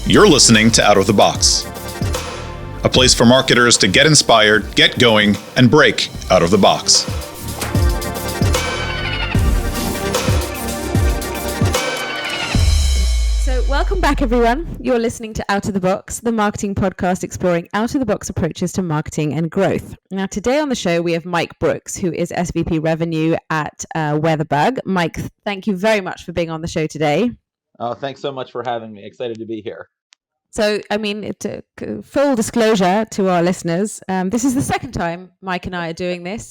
You're listening to Out of the Box, a place for marketers to get inspired, get going, and break out of the box. So welcome back, everyone. You're listening to Out of the Box, the marketing podcast exploring out-of-the-box approaches to marketing and growth. Now, today on the show, we have Mike Brooks, who is SVP Revenue at WeatherBug. Mike, thank you very much for being on the show today. Oh, thanks so much for having me. Excited to be here. So, full disclosure to our listeners, this is the second time Mike and I are doing this.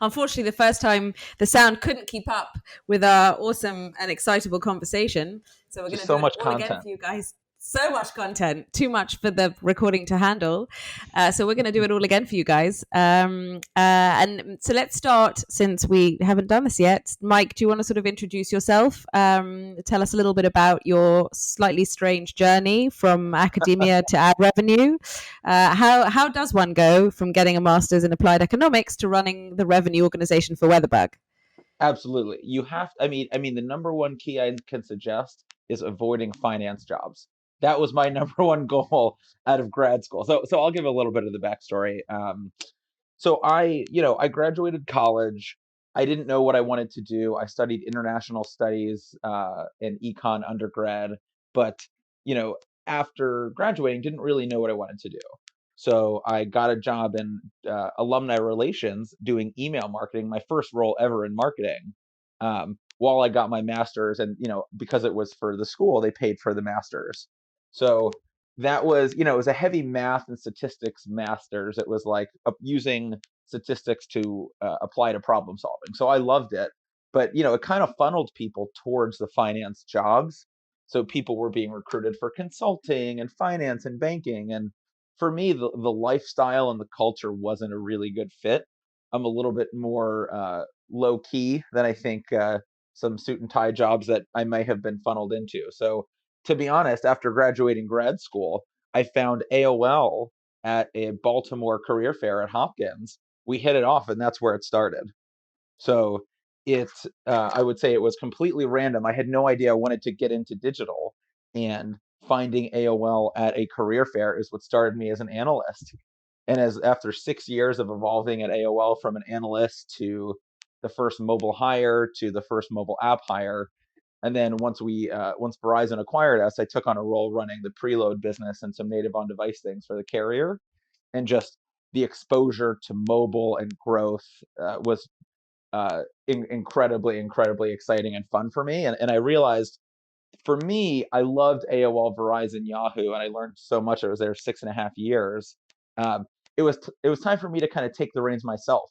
Unfortunately, the first time the sound couldn't keep up with our awesome and excitable conversation. So we're going to do it all again for you guys. So much content, too much for the recording to handle. So we're going to do it all again for you guys. And so let's start, since we haven't done this yet. Mike, do you want to sort of introduce yourself? Tell us a little bit about your slightly strange journey from academia to ad revenue. How does one go from getting a master's in applied economics to running the revenue organization for WeatherBug? Absolutely. You have, the number one key I can suggest is avoiding finance jobs. That was my number one goal out of grad school. So I'll give a little bit of the backstory. So I graduated college. I didn't know what I wanted to do. I studied international studies and econ undergrad, but after graduating, didn't really know what I wanted to do. So I got a job in alumni relations doing email marketing, my first role ever in marketing, while I got my master's. And, because it was for the school, they paid for the master's. So that was, it was a heavy math and statistics master's. It was like using statistics to apply to problem solving. So I loved it. But, it kind of funneled people towards the finance jobs. So people were being recruited for consulting and finance and banking. And for me, the lifestyle and the culture wasn't a really good fit. I'm a little bit more low key than I think some suit and tie jobs that I might have been funneled into. So to be honest, after graduating grad school, I found AOL at a Baltimore career fair at Hopkins. We hit it off, and that's where it started. So I would say it was completely random. I had no idea I wanted to get into digital, and finding AOL at a career fair is what started me as an analyst. And after 6 years of evolving at AOL from an analyst to the first mobile hire to the first mobile app hire, and then once Verizon acquired us, I took on a role running the preload business and some native on-device things for the carrier. And just the exposure to mobile and growth was incredibly, incredibly exciting and fun for me. And I realized, for me, I loved AOL, Verizon, Yahoo, and I learned so much. I was there 6.5 years. It was time for me to kind of take the reins myself.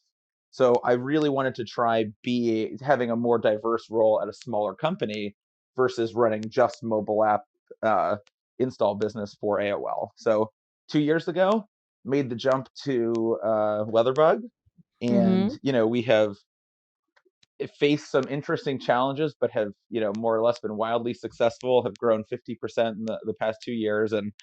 So I really wanted to try having a more diverse role at a smaller company versus running just mobile app install business for AOL. So 2 years ago, made the jump to WeatherBug, and we have faced some interesting challenges, but have more or less been wildly successful. Have grown 50% in the past 2 years, and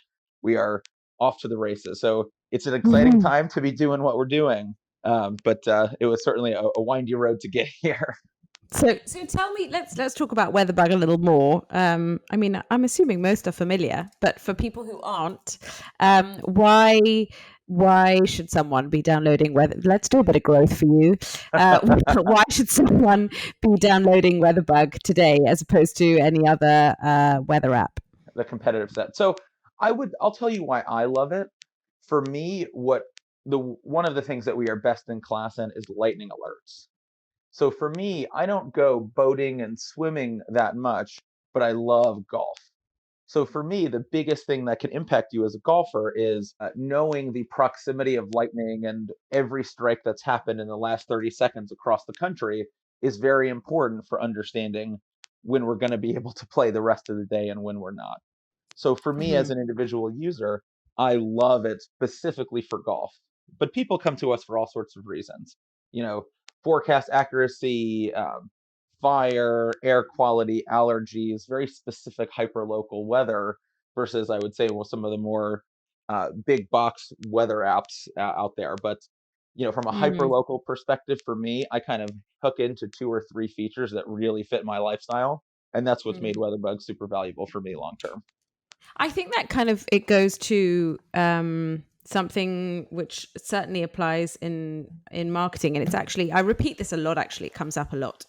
we are off to the races. So it's an exciting time to be doing what we're doing. But it was certainly a windy road to get here. So tell me, let's talk about WeatherBug a little more. I'm assuming most are familiar, but for people who aren't, why should someone be downloading Let's do a bit of growth for you. Why should someone be downloading WeatherBug today as opposed to any other weather app? The competitive set. So I'll tell you why I love it. For me, one of the things that we are best in class in is lightning alerts. So for me, I don't go boating and swimming that much, but I love golf. So for me, the biggest thing that can impact you as a golfer is knowing the proximity of lightning, and every strike that's happened in the last 30 seconds across the country is very important for understanding when we're going to be able to play the rest of the day and when we're not. So for me as an individual user, I love it specifically for golf. But people come to us for all sorts of reasons. Forecast accuracy, fire, air quality, allergies, very specific hyperlocal weather versus, I would say, some of the more big box weather apps out there. But from a hyperlocal perspective, for me, I kind of hook into 2 or 3 features that really fit my lifestyle, and that's what's made WeatherBug super valuable for me long term. I think that kind of it goes to something which certainly applies in marketing, and it's actually I repeat this a lot. Actually, it comes up a lot.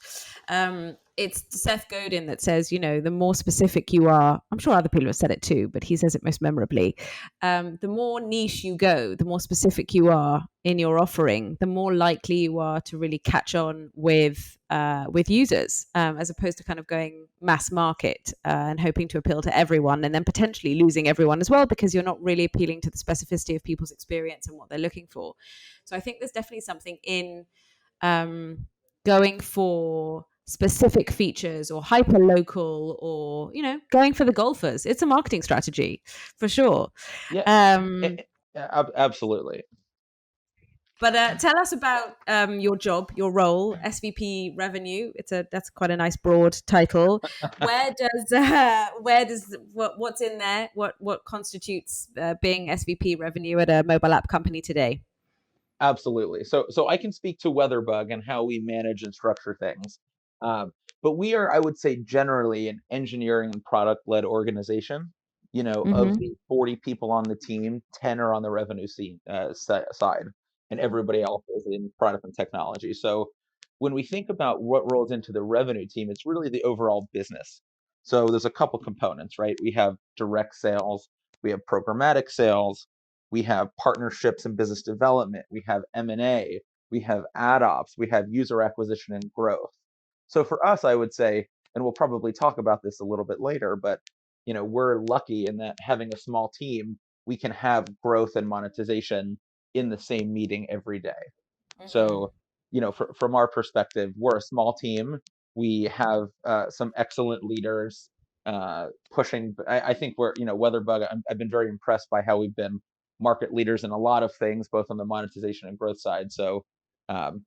It's Seth Godin that says, the more specific you are. I'm sure other people have said it too, but he says it most memorably. The more niche you go, the more specific you are in your offering, the more likely you are to really catch on with users, as opposed to kind of going mass market and hoping to appeal to everyone, and then potentially losing everyone as well because you're not really appealing to the specificity of people's experience and what they're looking for. So I think there's definitely something in going for specific features or hyper local, or going for the golfers. It's a marketing strategy for sure. Yeah, absolutely. But tell us about your job, your role, SVP Revenue. That's quite a nice broad title. What's in there? What constitutes being SVP Revenue at a mobile app company today? Absolutely. So I can speak to WeatherBug and how we manage and structure things. But we are, I would say, generally an engineering and product-led organization. Of Mm-hmm. the 40 people on the team, 10 are on the revenue side, and everybody else is in product and technology. So when we think about what rolls into the revenue team, it's really the overall business. So there's a couple components, right? We have direct sales, we have programmatic sales, we have partnerships and business development, we have M&A, we have ad ops, we have user acquisition and growth. So for us, I would say, and we'll probably talk about this a little bit later, but we're lucky in that having a small team, we can have growth and monetization in the same meeting every day. Mm-hmm. So, from our perspective, we're a small team. We have some excellent leaders pushing. I think WeatherBug. I've been very impressed by how we've been market leaders in a lot of things, both on the monetization and growth side. So, um,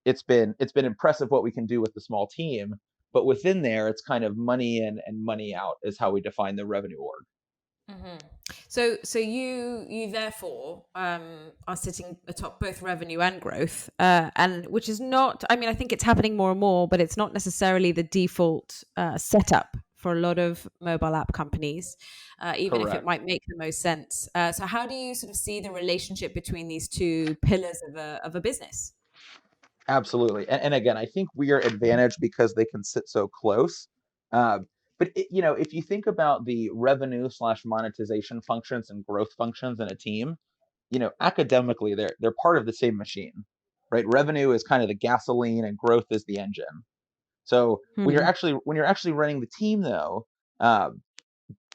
it's been impressive what we can do with the small team. But within there, it's kind of money in and money out is how we define the revenue org. Mm-hmm. So you therefore are sitting atop both revenue and growth, and which is not. I mean, I think it's happening more and more, but it's not necessarily the default setup for a lot of mobile app companies, even if it Correct. might make the most sense. So how do you sort of see the relationship between these two pillars of a business? Absolutely. And again, I think we are advantaged because they can sit so close. Uh, but if you think about the revenue slash monetization functions and growth functions in a team, academically they're part of the same machine, right? Revenue is kind of the gasoline and growth is the engine. So Hmm. when you're actually running the team though, um,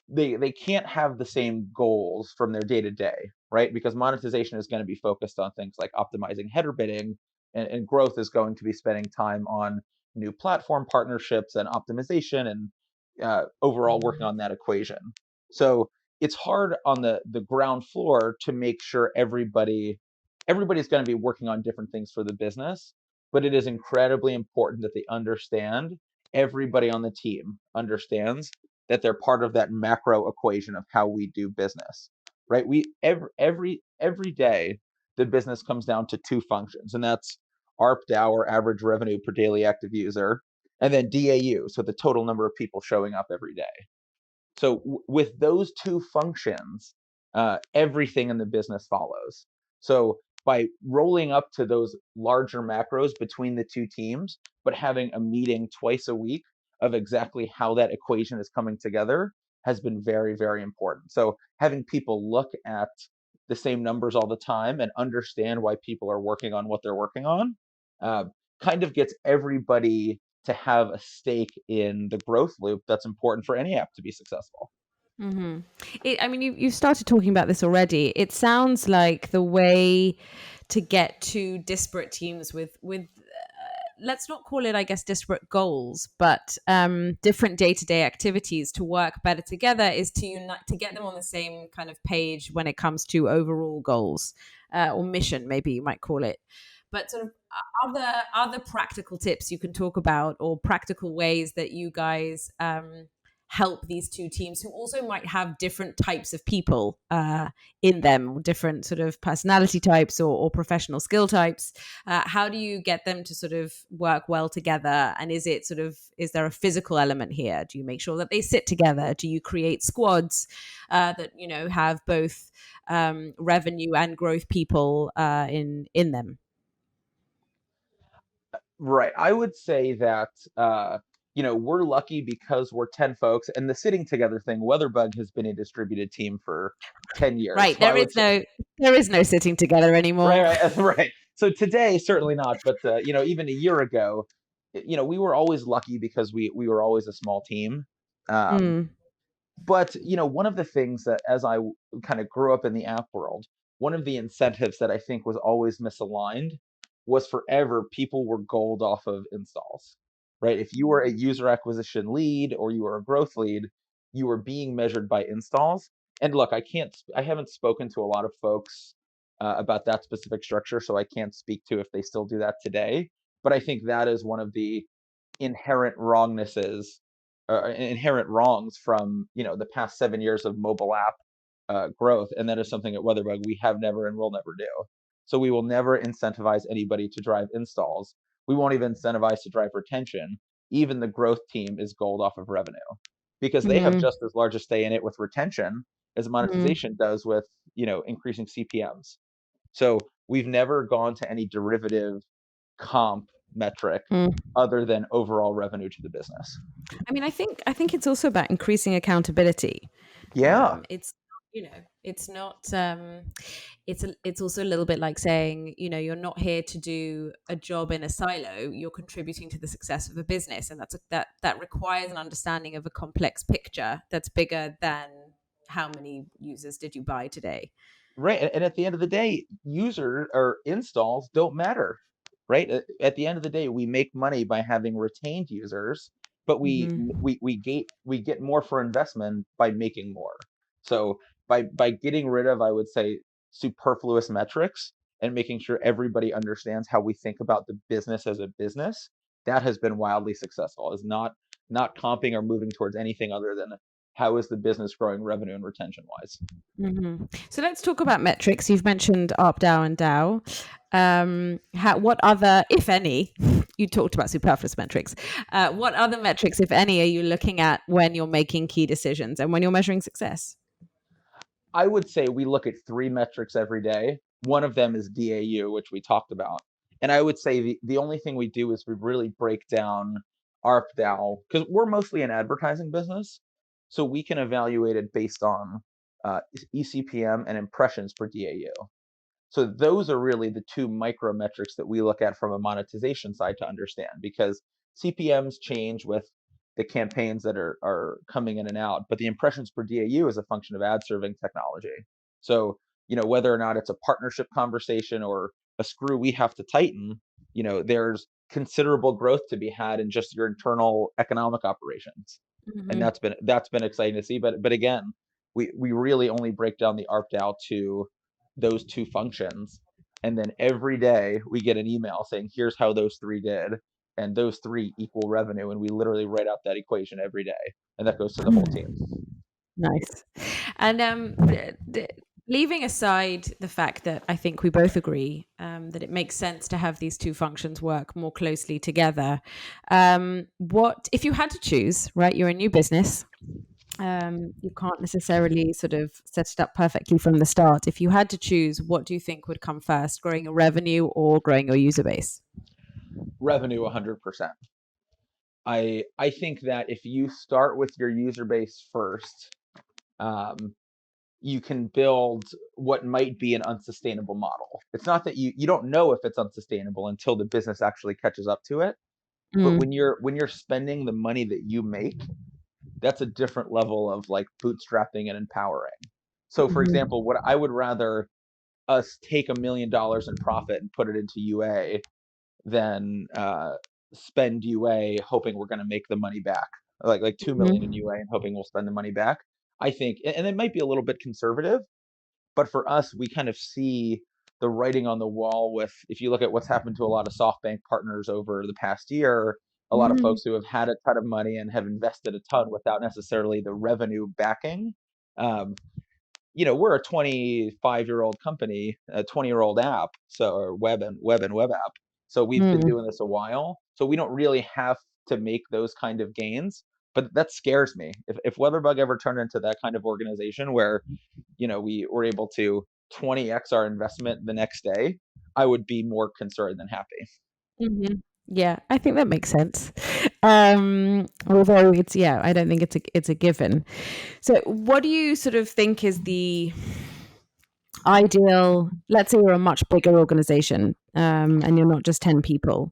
they can't have the same goals from their day to day, right? Because monetization is going to be focused on things like optimizing header bidding, and growth is going to be spending time on new platform partnerships and optimization and overall working on that equation. So it's hard on the ground floor to make sure everybody's going to be working on different things for the business, but it is incredibly important that they understand everybody on the team understands that they're part of that macro equation of how we do business, right? We every day the business comes down to two functions, and that's ARPDAU, or average revenue per daily active user, and then DAU, so the total number of people showing up every day. So with those two functions, everything in the business follows. So by rolling up to those larger macros between the two teams, but having a meeting twice a week of exactly how that equation is coming together has been very, very important. So having people look at the same numbers all the time and understand why people are working on what they're working on uh, kind of gets everybody to have a stake in the growth loop that's important for any app to be successful. Mm-hmm. I mean, you've started talking about this already. It sounds like the way to get two disparate teams with let's not call it, I guess, disparate goals, but different day-to-day activities to work better together is to unite, to get them on the same kind of page when it comes to overall goals, or mission, maybe you might call it. But sort of other practical tips you can talk about, or practical ways that you guys help these two teams who also might have different types of people in them, different sort of personality types or professional skill types? How do you get them to sort of work well together? And is there a physical element here? Do you make sure that they sit together? Do you create squads that have both revenue and growth people in them? Right. I would say that we're lucky because we're 10 folks, and the sitting together thing, WeatherBug has been a distributed team for 10 years. Right. So I would say, There is no sitting together anymore. right, right. So today, certainly not, but even a year ago, we were always lucky because we were always a small team. Um, Mm, but one of the things that, as I kind of grew up in the app world, one of the incentives that I think was always misaligned was forever people were gold off of installs, right? If you were a user acquisition lead or you were a growth lead, you were being measured by installs. And look, I haven't spoken to a lot of folks about that specific structure, so I can't speak to if they still do that today. But I think that is one of the inherent wrongnesses inherent wrongs from the past 7 years of mobile app growth, and that is something at WeatherBug we have never and will never do. So we will never incentivize anybody to drive installs. We won't even incentivize to drive retention. Even the growth team is gold off of revenue because they have mm, just as large a stay in it with retention as mm, monetization does with increasing CPMs. So we've never gone to any derivative comp metric mm. other than overall revenue to the business. I mean, I think it's also about increasing accountability. Yeah. It's it's not it's also a little bit like saying, you're not here to do a job in a silo. You're contributing to the success of a business, and that requires an understanding of a complex picture that's bigger than how many users did you buy today. Right. And at the end of the day, user or installs don't matter. Right. At the end of the day, we make money by having retained users, but we Hmm. we we get more for investment by making more. So by getting rid of, I would say, superfluous metrics and making sure everybody understands how we think about the business as a business, that has been wildly successful. Is not comping or moving towards anything other than how is the business growing revenue and retention wise. So let's talk about metrics. You've mentioned ARPDAO and DAO. What other, if any, you talked about superfluous metrics. What other metrics, if any, are you looking at when you're making key decisions and when you're measuring success? I would say we look at three metrics every day. One of them is DAU, which we talked about. And I would say the only thing we do is we really break down ARPDAO because we're mostly an advertising business. So we can evaluate it based on eCPM and impressions per DAU. So those are really the two micro metrics that we look at from a monetization side to understand, because CPMs change with the campaigns that are coming in and out, but the impressions per DAU is a function of ad serving technology. So, whether or not it's a partnership conversation or a screw we have to tighten, there's considerable growth to be had in just your internal economic operations. And Hmm. that's been exciting to see. But again, we really only break down the ARPDAO to those two functions. And then every day we get an email saying, here's how those three did. And those three equal revenue. And we literally write out that equation every day. And that goes to the whole team. Nice. And leaving aside the fact that I think we both agree that it makes sense to have these two functions work more closely together, what if you had to choose, right? You're a new business. You can't necessarily sort of set it up perfectly from the start. If you had to choose, what do you think would come first, growing your revenue or growing your user base? Revenue 100%. I think that if you start with your user base first, um, you can build what might be an unsustainable model. It's not that you don't know if it's unsustainable until the business actually catches up to it. But Mm, when you're spending the money that you make, that's a different level of like bootstrapping and empowering. So for mhm, example, what I would rather us take $1 million in profit and put it into UA than spend UA hoping we're going to make the money back, like 2 million in mhm, UA and hoping we'll spend the money back. I think, and it might be a little bit conservative, but for us, we kind of see the writing on the wall with, if you look at what's happened to a lot of SoftBank partners over the past year, a lot of folks who have had a ton of money and have invested a ton without necessarily the revenue backing. We're a 25-year-old company, a 20-year-old app, or web app. So we've been doing this a while. So we don't really have to make those kind of gains. But that scares me. If WeatherBug ever turned into that kind of organization where, we were able to 20x our investment the next day, I would be more concerned than happy. Mm-hmm. Yeah, I think that makes sense. Although I don't think it's a given. So what do you sort of think is the ideal, let's say you're a much bigger organization, and you're not just 10 people.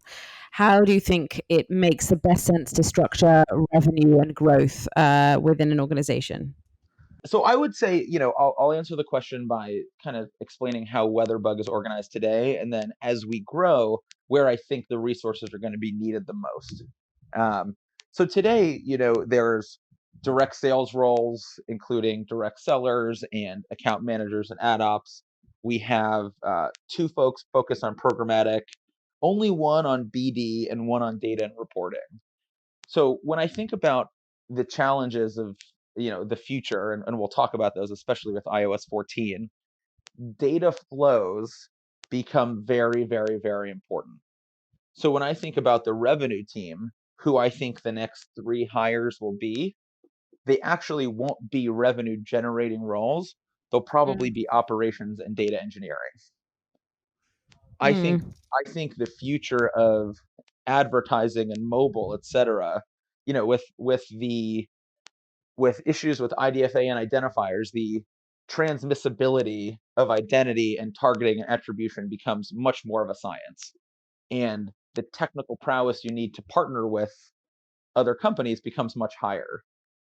How do you think it makes the best sense to structure revenue and growth within an organization? So I would say, I'll answer the question by kind of explaining how WeatherBug is organized today, and then as we grow, where I think the resources are going to be needed the most. So today, there's direct sales roles, including direct sellers and account managers and ad ops. We have 2 folks focused on programmatic, only one on BD and one on data and reporting. So when I think about the challenges of the future, and we'll talk about those, especially with iOS 14, data flows become very, very, very important. So when I think about the revenue team, who I think the next 3 hires will be, they actually won't be revenue generating roles. They'll probably be operations and data engineering. I think the future of advertising and mobile, et cetera, with issues with IDFA and identifiers, the transmissibility of identity and targeting and attribution becomes much more of a science. And the technical prowess you need to partner with other companies becomes much higher.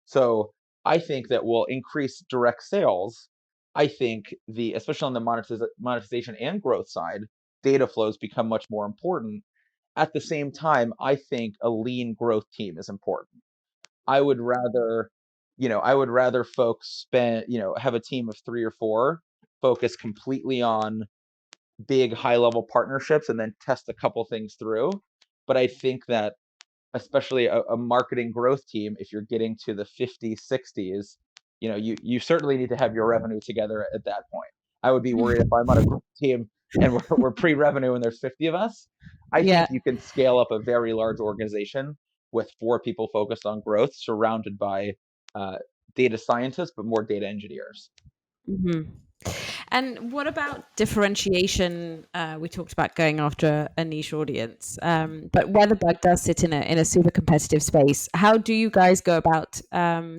So I think that will increase direct sales. I think especially on the monetization and growth side, data flows become much more important. At the same time, I think a lean growth team is important. I would rather folks have a team of 3 or 4 focus completely on big high level partnerships and then test a couple things through. But I think that especially a marketing growth team, if you're getting to the 50s, 60s, you certainly need to have your revenue together at that point. I would be worried if I'm on a growth team and we're pre-revenue and there's 50 of us. I think you can scale up a very large organization with 4 people focused on growth, surrounded by data scientists, but more data engineers. Mm-hmm. And what about differentiation? We talked about going after a niche audience, but WeatherBug does sit in a super competitive space. How do you guys go about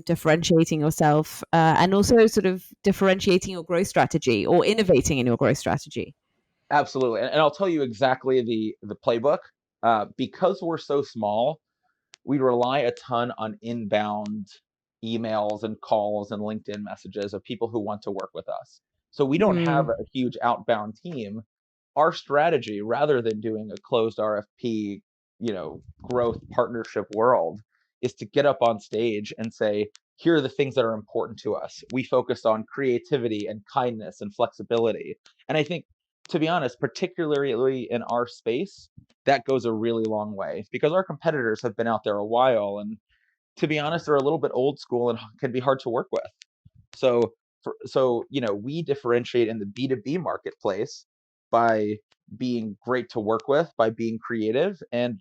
differentiating yourself and also sort of differentiating your growth strategy or innovating in your growth strategy? Absolutely, and I'll tell you exactly the playbook. Because we're so small, we rely a ton on inbound emails and calls and LinkedIn messages of people who want to work with us. So we don't have a huge outbound team. Our strategy, rather than doing a closed RFP, growth partnership world, is to get up on stage and say, here are the things that are important to us. We focus on creativity and kindness and flexibility. And I think, to be honest, particularly in our space, that goes a really long way, because our competitors have been out there a while, and to be honest, they're a little bit old school and can be hard to work with. So we differentiate in the B2B marketplace by being great to work with, by being creative, and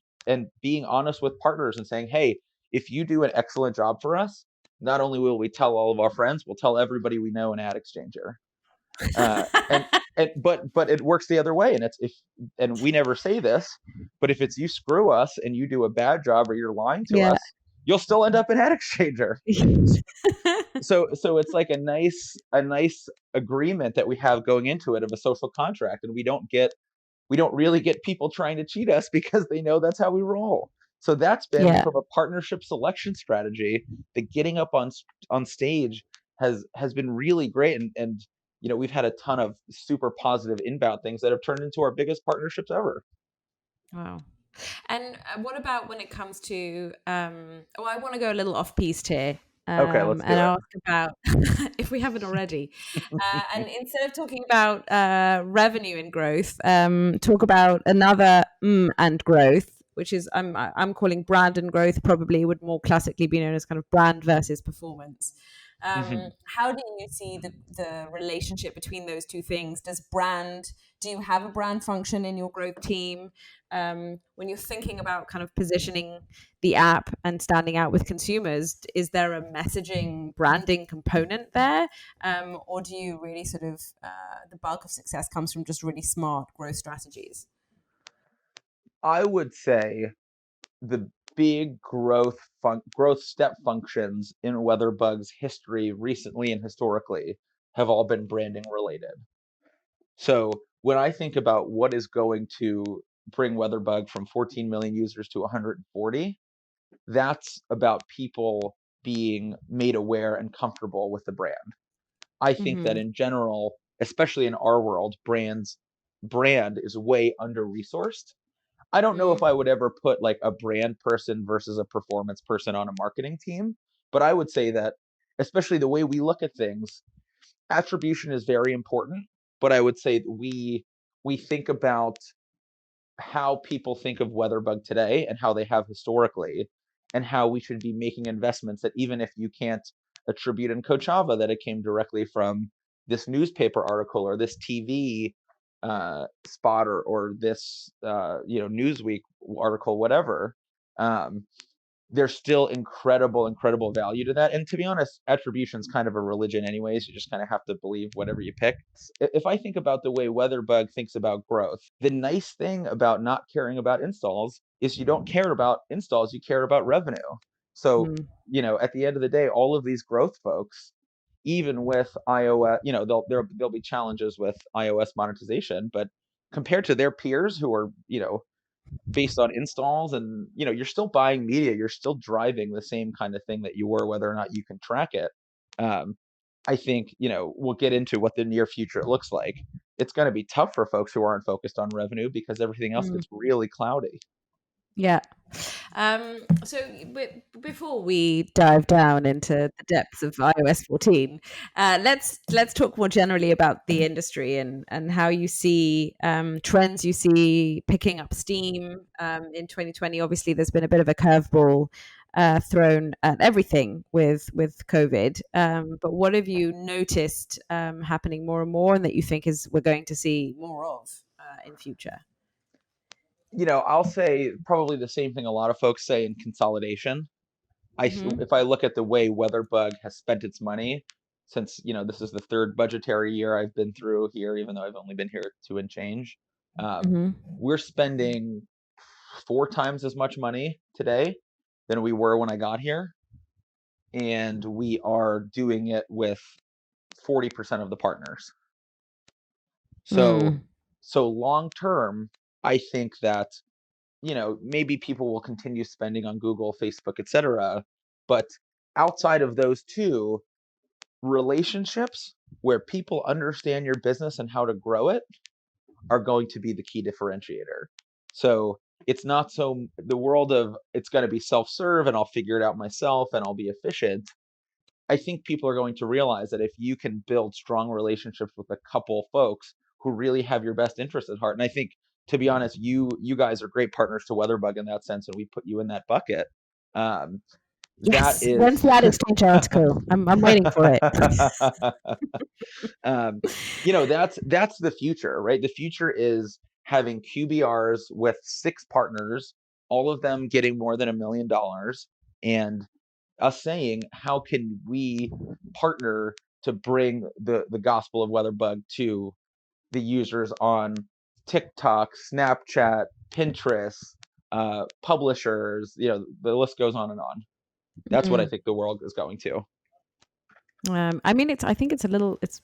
being honest with partners and saying, hey, if you do an excellent job for us, not only will we tell all of our friends, we'll tell everybody we know in Ad Exchanger. But it works the other way, and we never say this, but if it's you screw us and you do a bad job or you're lying to us, you'll still end up in Ad Exchanger. So it's like a nice agreement that we have going into it, of a social contract, and we don't really get people trying to cheat us because they know that's how we roll. So that's been from a partnership selection strategy. The getting up on stage has been really great, and we've had a ton of super positive inbound things that have turned into our biggest partnerships ever. Wow. And what about when it comes to, I want to go a little off piste here. Okay, let's do and it. ask about, if we haven't already, and instead of talking about revenue and growth, talk about another and growth, which is I'm calling brand and growth, probably would more classically be known as kind of brand versus performance. How do you see the relationship between those two things? Do you have a brand function in your growth team? When you're thinking about kind of positioning the app and standing out with consumers, is there a messaging branding component there? Or do you really sort of, the bulk of success comes from just really smart growth strategies? I would say the big growth step functions in WeatherBug's history recently and historically have all been branding related. So when I think about what is going to bring WeatherBug from 14 million users to 140, that's about people being made aware and comfortable with the brand. I think that Mm-hmm. in general, especially in our world, brand is way under-resourced. I don't know if I would ever put like a brand person versus a performance person on a marketing team, but I would say that especially the way we look at things, attribution is very important, but I would say that we think about how people think of WeatherBug today and how they have historically, and how we should be making investments that even if you can't attribute in Coachava that it came directly from this newspaper article or this TV spot or this Newsweek article, whatever. Um, there's still incredible value to that. And to be honest, attribution is kind of a religion anyways. You just kind of have to believe whatever you pick. If I think about the way WeatherBug thinks about growth, the nice thing about not caring about installs is you don't care about installs, you care about revenue. So, at the end of the day, all of these growth folks, even with iOS, there'll be challenges with iOS monetization, but compared to their peers who are, based on installs and you're still buying media, you're still driving the same kind of thing that you were, whether or not you can track it. I think we'll get into what the near future looks like. It's going to be tough for folks who aren't focused on revenue because everything else gets really cloudy. Yeah. So before we dive down into the depths of iOS 14, let's talk more generally about the industry and how you see trends you see picking up steam in 2020. Obviously, there's been a bit of a curveball thrown at everything with COVID. But what have you noticed happening more and more, and that you think we're going to see more of in future? I'll say probably the same thing a lot of folks say in consolidation. If I look at the way WeatherBug has spent its money since, this is the third budgetary year I've been through here, even though I've only been here 2 and change. We're spending 4 times as much money today than we were when I got here. And we are doing it with 40% of the partners. So long term, I think that maybe people will continue spending on Google, Facebook, etc. But outside of those two, relationships where people understand your business and how to grow it are going to be the key differentiator. So it's not so the world of it's going to be self-serve and I'll figure it out myself and I'll be efficient. I think people are going to realize that if you can build strong relationships with a couple folks who really have your best interest at heart, and I think, to be honest, you guys are great partners to WeatherBug in that sense, and we put you in that bucket. That Yes. is, When's that exchange article? I'm waiting for it. that's the future, right? The future is having QBRs with 6 partners, all of them getting more than $1 million, and us saying, how can we partner to bring the gospel of WeatherBug to the users on TikTok, Snapchat, Pinterest, publishers, the list goes on and on. That's what I think the world is going to. I mean, I think it's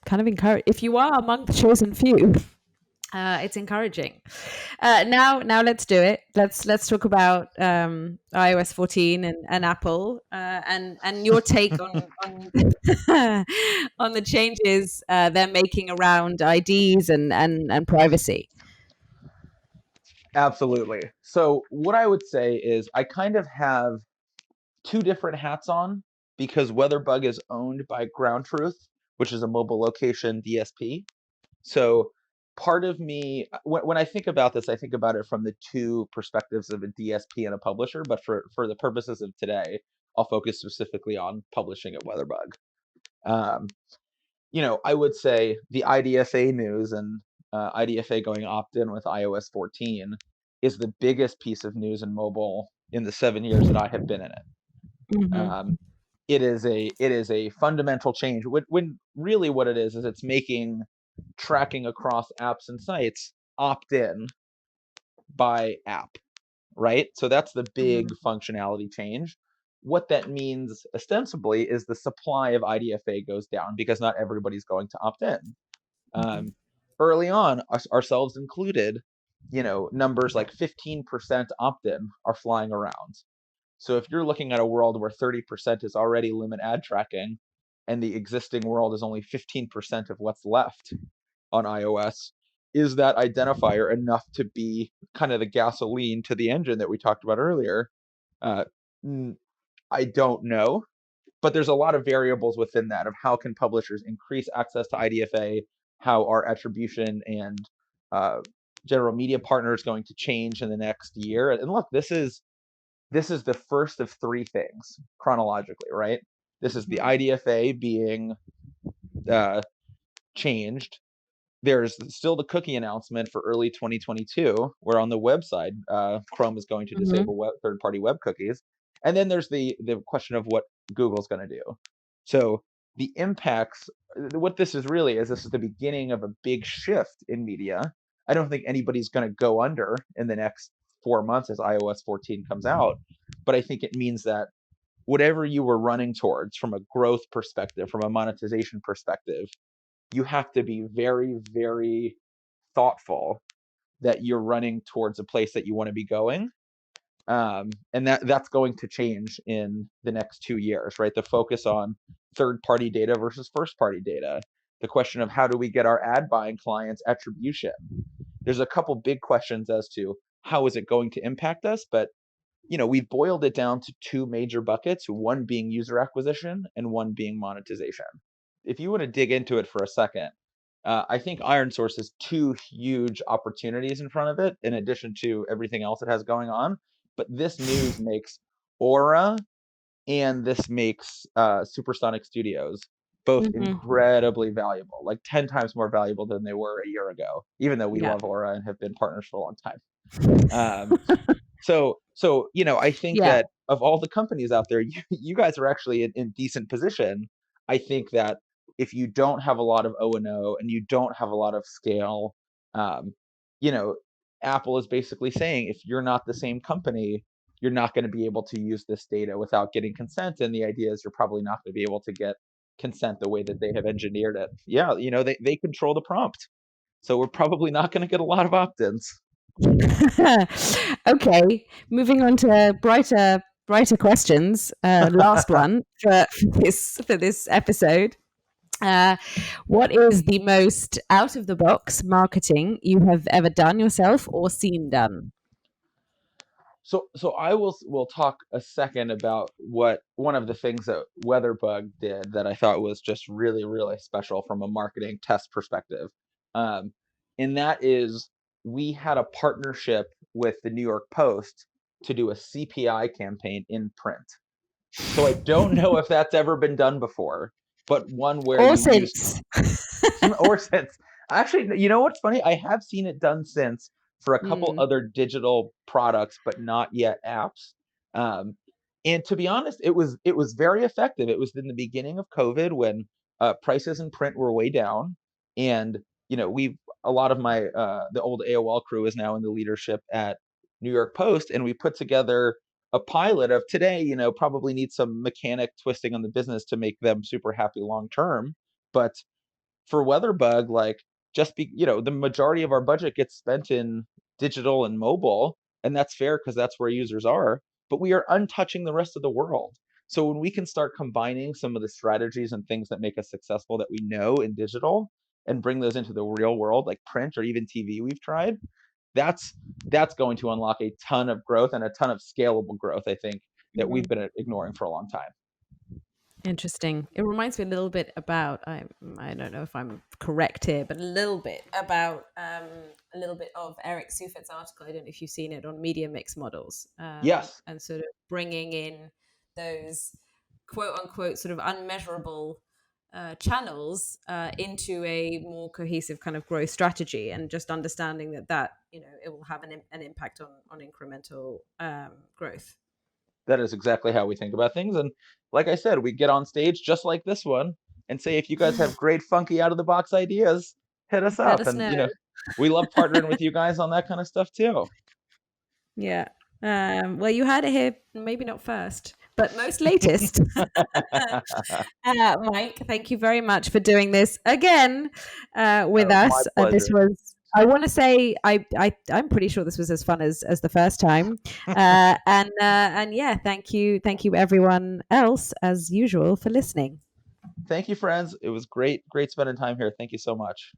kind of encouraging. If you are among the chosen few, it's encouraging. Now let's do it. Let's talk about iOS 14 and Apple and your take on on the changes they're making around IDs and privacy. Absolutely. So what I would say is I kind of have 2 different hats on because WeatherBug is owned by Ground Truth, which is a mobile location DSP. So part of me, when I think about this, I think about it from the two perspectives of a DSP and a publisher, but for the purposes of today, I'll focus specifically on publishing at WeatherBug. I would say the IDFA news and IDFA going opt-in with iOS 14 is the biggest piece of news in mobile in the 7 years that I have been in it. Mm-hmm. It is a fundamental change. When really what it is it's making tracking across apps and sites opt-in by app, right? So that's the big functionality change. What that means ostensibly is the supply of IDFA goes down because not everybody's going to opt in. Early on, ourselves included, numbers like 15% opt-in are flying around. So if you're looking at a world where 30% is already limit ad tracking and the existing world is only 15% of what's left on iOS, is that identifier enough to be kind of the gasoline to the engine that we talked about earlier? I don't know, but there's a lot of variables within that of how can publishers increase access to IDFA, how our attribution and general media partners going to change in the next year. And look, this is the first of three things chronologically, right? This is the IDFA being changed. There's still the cookie announcement for early 2022, where on the website, Chrome is going to disable third-party web cookies. And then there's the question of what Google's going to do. So the impacts, what this is really is this is the beginning of a big shift in media. I don't think anybody's going to go under in the next 4 months as iOS 14 comes out, but I think it means that whatever you were running towards from a growth perspective, from a monetization perspective, you have to be very, very thoughtful that you're running towards a place that you want to be going. And that's going to change in the next 2 years, right? The focus on third-party data versus first-party data. The question of how do we get our ad buying clients attribution? There's a couple big questions as to how is it going to impact us, but we've boiled it down to two major buckets, one being user acquisition and one being monetization. If you want to dig into it for a second, I think ironSource has two huge opportunities in front of it, in addition to everything else it has going on. But this news makes Aura and this makes Supersonic Studios both incredibly valuable, like 10 times more valuable than they were a year ago, even though we love Aura and have been partners for a long time. So I think that of all the companies out there, you guys are actually in decent position. I think that if you don't have a lot of O&O and you don't have a lot of scale, Apple is basically saying if you're not the same company, you're not going to be able to use this data without getting consent. And the idea is you're probably not going to be able to get consent the way that they have engineered it. Yeah, they control the prompt. So we're probably not going to get a lot of opt-ins. Okay, moving on to brighter questions. Last one for this episode. What is the most out of the box marketing you have ever done yourself or seen done? So I will talk a second about what one of the things that WeatherBug did that I thought was just really, really special from a marketing test perspective. And that is we had a partnership with the New York Post to do a CPI campaign in print. So I don't know if that's ever been done before, but one where or you since. or since. Actually, you know what's funny? I have seen it done since for a couple other digital products, but not yet apps. And to be honest, it was very effective. It was in the beginning of COVID when prices in print were way down, and a lot of my the old AOL crew is now in the leadership at New York Post, and we put together a pilot of today. Probably needs some mechanic twisting on the business to make them super happy long term, but for WeatherBug, like the majority of our budget gets spent in digital and mobile, and that's fair because that's where users are, but we are untouching the rest of the world. So when we can start combining some of the strategies and things that make us successful that we know in digital and bring those into the real world, like print or even TV we've tried, that's going to unlock a ton of growth and a ton of scalable growth, I think, that we've been ignoring for a long time. Interesting. It reminds me a little bit about I don't know if I'm correct here, but a little bit about a little bit of Eric Sufet's article. I don't know if you've seen it on media mix models, Yes. and sort of bringing in those quote unquote sort of unmeasurable channels into a more cohesive kind of growth strategy, and just understanding that it will have an impact on incremental growth. That is exactly how we think about things. And like I said, we get on stage just like this one and say, if you guys have great, funky, out of the box ideas, hit us Let up. us And, know. we love partnering with you guys on that kind of stuff too. Yeah. Well, you heard it here, maybe not first, but most latest. Mike, thank you very much for doing this again with My us. This pleasure. was, I want to say, I'm pretty sure this was as fun as the first time. And yeah, thank you everyone else as usual for listening. Thank you, friends. It was great spending time here. Thank you so much.